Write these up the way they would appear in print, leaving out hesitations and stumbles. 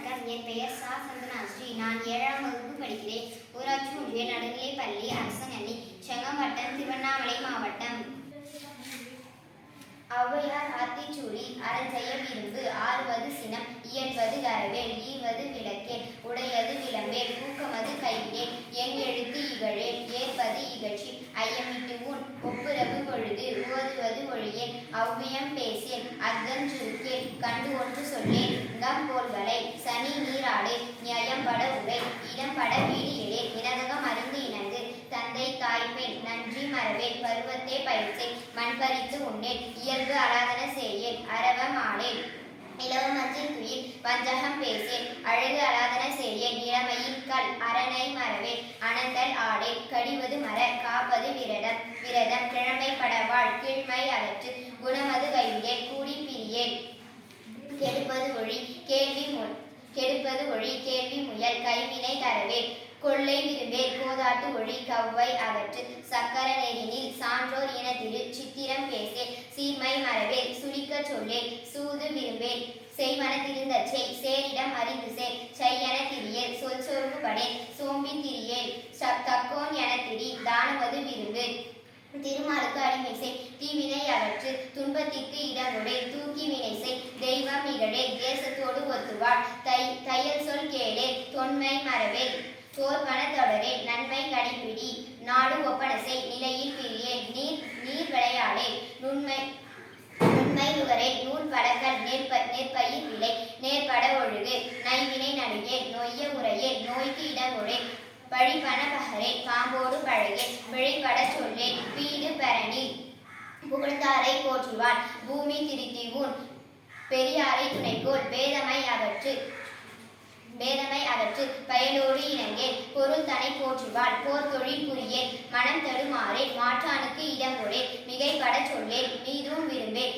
வணக்கம். என் பெயர் சா. சந்தனாஸ்ரீ. நான் 7ஆம் வகுப்பு படிக்கிறேன். ஊராட்சி ஒன்றிய நடுநிலைப் பள்ளி, அரசனணி, செங்கம்பட்டம், திருவண்ணாமலை மாவட்டம். ஔவையார் ஆத்திச்சூடி. அரண் செய்ய விரும்பு, ஆறுவது சினம், இயல்வது கரவேல், ஈவது விளக்கேல், உடையது விளம்பேல், ஊக்கமது கைவிடேல், என் எழுத்து இகழேல், ஏற்பது இகழ்ச்சி, ஐயமிட்டு ஊன், ஒப்புரவு பொழுது, ஓதுவது ஒழியேல், ஔவியம் பேசேல், அஃதஞ் சுருக்கேல், கண்டு ஒன்று சொல்லேல், போல்வளை, சனி நீராடே, நியாயம்பட உரை, இடம்பட வீடு எழே, வினதகம் அறிந்து இணங்கு, தந்தை தாய்ப்பெண் நன்றி மறவேல், பருவத்தே பயிற்சை, மண்பறித்து உண்ணேல், இயல்பு அலாதன செய்யேல், அரவம் ஆடேல், இலவமஞ்சில் துயில், வஞ்சகம் பேசேல், அழகு அலாதன செய்யேல், இளமையின் கல், அரணை மறவேல், அனந்தல் ஆடேல், கடிவது மர, காப்பது விரதம், கிழமை படவாள், கீழ்மை அகற்று, குணமது கைவிடேல், கூடி பிரியேல், கெடுப்பது ஒழி கேள்வி முயல், கைவினை தரவேல், கொள்ளை விரும்பேல், கோதாட்டு ஒழி, கவ்வை அகற்று, சக்கர நெறினில், சான்றோர் இனத்திரு, சித்திரம் பேசேல், சீர்மை மறவேல், சுழிக்க சொல்லேல், சூது விரும்பேல், செய்வன திருந்தச்சை, சேரிடம் அறிந்து சேர், செய்யன திரியேல், சொல் சோர்வு படேல், சோம்பி திரியேல், தக்கோன் என திரி, தானமது விரும்பு, திருமாலுக்கு அடிமை செய், தீவினை அகற்று, துன்பத்திற்கு இடங்கொடே, தூக்கி வினை செய், தெய்வம் இகழே, தேசத்தோடு ஒத்துவாள், தையல் சொல் கேளே, தொன்மை மறவேல், தோற்பன தொடரே, நன்மை கடைப்பிடி, நாடு ஒப்பன செய், நிலையில் பிரியே, நீர் விளையாடே, நுண்மை நுகரே, நூல் படக்கல், நெற்பயிர் விளை, நேர்பட ஒழுகு, நைவினை நடுங்கே, நொய்ய உரையே, நோய்க்கு இடங்கொடே, பழிப்பன பகரே, பாம்போடு பழகே, பிழைப்பட சொல்லே, வீடு பெறனில், புகழ்ந்தாரை போற்றுவான், பூமி திருத்திவூன், பெரியாரை துணைக்கோள், பேதமை அகற்று, பயலோடு இணங்கேல், பொருள் தனை போற்றுவாள், போர் தொழில் புரியேல், மனம் தடுமாறேல், மாற்றானுக்கு இடங்கொடே, மிகைப்பட சொல்லேல், மீதும் விரும்பேல்,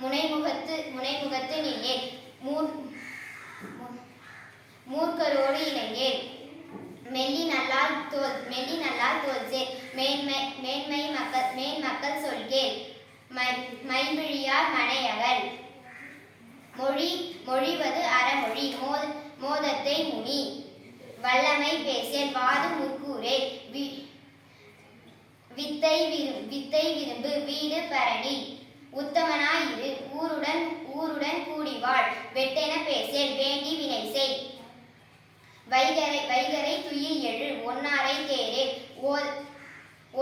முனைமுகத்து நில்லேல், மூர்க்கரோடு இணங்கேல், மெல்லி நல்லால் தோல் சேர், மேன்மக்கள் சொல்கேள், மைவிழியார் மனையகல், மொழிவது அறமொழி, மோதத்தை முனி, வல்லமை பேசேல், வாது முற்கூரேல், வித்தை விரும்பு, வீடு பரணி, உத்தமனாயிரு, ஊருடன் கூடிவாள், வெட்டென பேசேல், வேண்டி வினை செய், வைகரை துயில் எழு, ஒன்னாரை தேரேல்,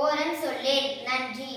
ஓரன் சொல்லேல், நன்றி.